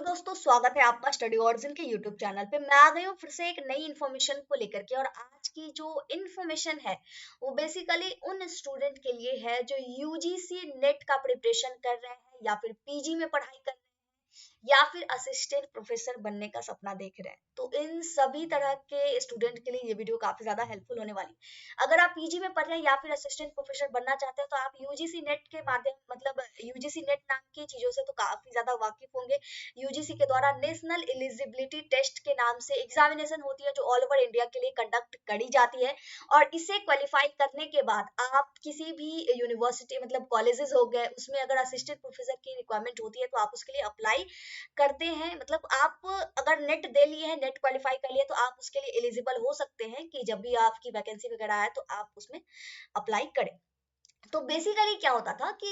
दोस्तों, स्वागत है आपका स्टडी ऑरिजिन के यूट्यूब चैनल पे। मैं आ गई हूँ फिर से एक नई इन्फॉर्मेशन को लेकर के। और आज की जो इन्फॉर्मेशन है वो बेसिकली उन स्टूडेंट के लिए है जो यूजीसी नेट का प्रिपरेशन कर रहे हैं या फिर पीजी में पढ़ाई कर रहे हैं या फिर असिस्टेंट प्रोफेसर बनने का सपना देख रहे हैं। तो इन सभी तरह के स्टूडेंट के लिए ये वीडियो काफी ज्यादा हेल्पफुल होने वाली है। अगर आप पीजी में पढ़ रहे हैं या फिर असिस्टेंट प्रोफेसर बनना चाहते हैं तो आप यूजीसी नेट के माध्यम यूजीसी नेट नाम की चीजों से तो काफी ज्यादा वाकिफ होंगे। यूजीसी के द्वारा नेशनल एलिजिबिलिटी टेस्ट के नाम से एग्जामिनेशन होती है जो ऑल ओवर इंडिया के लिए कंडक्ट करी जाती है। और इसे क्वालिफाई करने के बाद आप किसी भी यूनिवर्सिटी कॉलेजेस हो गए उसमें अगर असिस्टेंट प्रोफेसर की रिक्वायरमेंट होती है तो आप उसके लिए अप्लाई करते हैं। आप अगर नेट दे लिए हैं, नेट क्वालिफाई कर लिए तो आप उसके लिए एलिजिबल हो सकते हैं कि जब भी आपकी वैकेंसी वगैरह आए तो आप उसमें अप्लाई करें। तो बेसिकली क्या होता था कि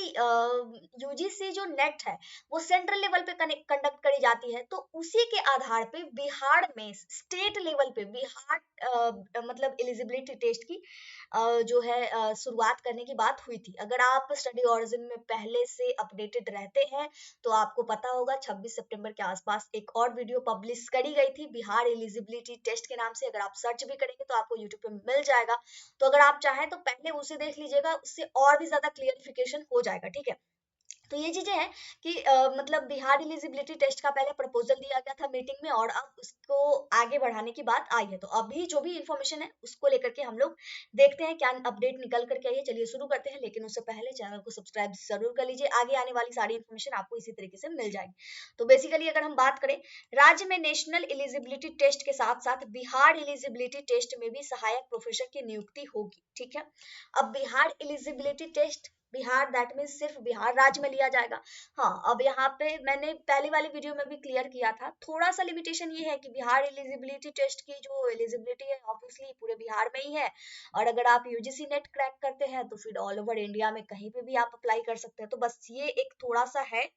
यूजीसी जो नेट है वो सेंट्रल लेवल पे कंडक्ट करी जाती है। तो उसी के आधार पे बिहार में स्टेट लेवल पे बिहार एलिजिबिलिटी टेस्ट की जो है शुरुआत करने की बात हुई थी। अगर आप स्टडी ऑरिजिन में पहले से अपडेटेड रहते हैं तो आपको पता होगा 26 सितंबर के आसपास एक और वीडियो पब्लिश करी गई थी बिहार एलिजिबिलिटी टेस्ट के नाम से। अगर आप सर्च भी करेंगे तो आपको यूट्यूब पे मिल जाएगा। तो अगर आप चाहें तो पहले उसे देख लीजिएगा, उससे और भी ज्यादा क्लियरिफिकेशन हो जाएगा। ठीक है, तो ये चीजें हैं कि बिहार एलिजिबिलिटी टेस्ट का पहले प्रपोजल दिया गया था मीटिंग में और अब उसको आगे बढ़ाने की बात आई है। तो अभी जो भी इंफॉर्मेशन है उसको लेकर के हम लोग देखते हैं क्या अपडेट निकल करके आई है। चलिए शुरू करते हैं, लेकिन उससे पहले चैनल को सब्सक्राइब जरूर कर लीजिए, आगे आने वाली सारी इन्फॉर्मेशन आपको इसी तरीके से मिल जाएगी। तो बेसिकली अगर हम बात करें, राज्य में नेशनल एलिजिबिलिटी टेस्ट के साथ साथ बिहार एलिजिबिलिटी टेस्ट में भी सहायक प्रोफेसर की नियुक्ति होगी। ठीक है, अब Bihar eligibility test, Bihar that means सिर्फ बिहार राज्य में लिया जाएगा। हाँ, अब यहाँ पे मैंने पहली वाली वीडियो में भी क्लियर किया था, थोड़ा सा लिमिटेशन ये है कि बिहार एलिजिबिलिटी टेस्ट की जो एलिजिबिलिटी है ऑब्वियसली पूरे बिहार में ही है। और अगर आप यूजीसी नेट क्रैक करते हैं तो फिर ऑल ओवर इंडिया में कहीं पे भी आप अप्लाई कर सकते हैं। तो बस ये एक थोड़ा सा है,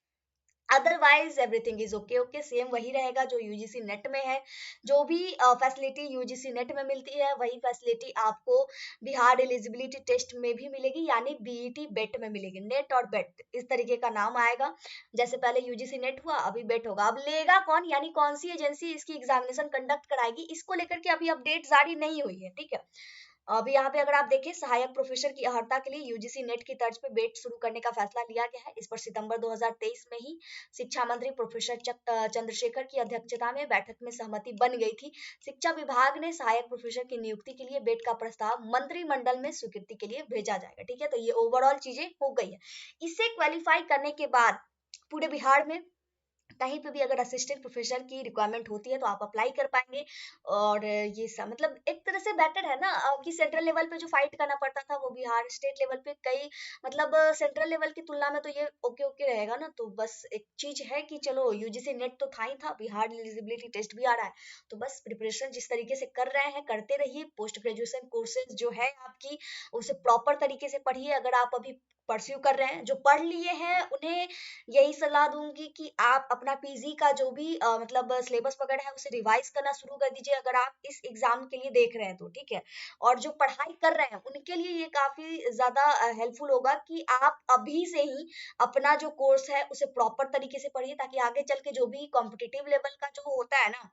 otherwise everything is okay. Okay, same वही रहेगा जो यूजीसी नेट में है। जो भी फैसिलिटी यूजीसी नेट में मिलती है वही फैसिलिटी आपको बिहार एलिजिबिलिटी टेस्ट में भी मिलेगी, यानी बीईटी बेट में मिलेगी। नेट और बेट इस तरीके का नाम आएगा। जैसे पहले यूजीसी नेट हुआ, अभी बेट होगा। अब लेगा कौन, यानी कौन सी एजेंसी इसकी एग्जामिनेशन कंडक्ट कराएगी, इसको लेकर के अभी अपडेट जारी नहीं हुई है। ठीक है, अभी यहाँ पे अगर आप देखें, सहायक प्रोफेसर की अर्हता के लिए यूजीसी नेट की तर्ज पे बेट शुरू करने का फैसला लिया गया है। इस पर सितंबर 2023 में ही शिक्षा मंत्री प्रोफेसर चंद्रशेखर की अध्यक्षता में बैठक में सहमति बन गई थी। शिक्षा विभाग ने सहायक प्रोफेसर की नियुक्ति के लिए बेट का प्रस्ताव मंत्रिमंडल में स्वीकृति के लिए भेजा जाएगा। ठीक है, तो ये ओवरऑल चीजें हो गई है। इसे क्वालिफाई करने के बाद पूरे बिहार में कहीं पे भी अगर असिस्टेंट प्रोफेसर की रिक्वायरमेंट होती है तो आप अप्लाई कर पाएंगे। और ये सब एक तरह से बेटर है ना, कि सेंट्रल लेवल पे जो फाइट करना पड़ता था वो बिहार स्टेट लेवल पे कई सेंट्रल लेवल की तुलना में तो ये ओके ओके रहेगा ना। तो बस एक चीज है कि चलो यूजीसी नेट तो था ही था, बिहार एलिजिबिलिटी टेस्ट भी आ रहा है। तो बस प्रिपरेशन जिस तरीके से कर रहे हैं करते रहिए। पोस्ट ग्रेजुएशन कोर्सेज जो है आपकी उसे प्रॉपर तरीके से पढ़िए। अगर आप अभी परस्यू कर रहे हैं, जो पढ़ लिए हैं उन्हें यही सलाह दूंगी कि आप अपना पीजी का जो भी सिलेबस वगैरह है उसे रिवाइज करना शुरू कर दीजिए अगर आप इस एग्जाम के लिए देख रहे हैं तो। ठीक है, और जो पढ़ाई कर रहे हैं उनके लिए ये काफी ज्यादा हेल्पफुल होगा कि आप अभी से ही अपना जो कोर्स है उसे प्रॉपर तरीके से पढ़िए, ताकि आगे चल के जो भी कॉम्पिटिटिव लेवल का जो होता है ना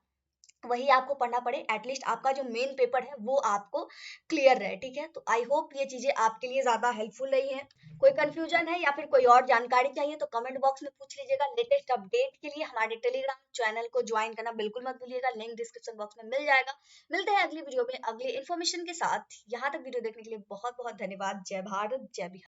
वही आपको पढ़ना पड़े। एटलीस्ट आपका जो मेन पेपर है वो आपको क्लियर रहे। ठीक है, तो आई होप ये चीजें आपके लिए ज्यादा हेल्पफुल रही है। कोई कंफ्यूजन है या फिर कोई और जानकारी चाहिए तो कमेंट बॉक्स में पूछ लीजिएगा। लेटेस्ट अपडेट के लिए हमारे टेलीग्राम चैनल को ज्वाइन करना बिल्कुल मत भूलिएगा, लिंक डिस्क्रिप्शन बॉक्स में मिल जाएगा। मिलते हैं अगली वीडियो में अगली इन्फॉर्मेशन के साथ। यहाँ तक वीडियो देखने के लिए बहुत बहुत धन्यवाद। जय भारत, जय बिहार।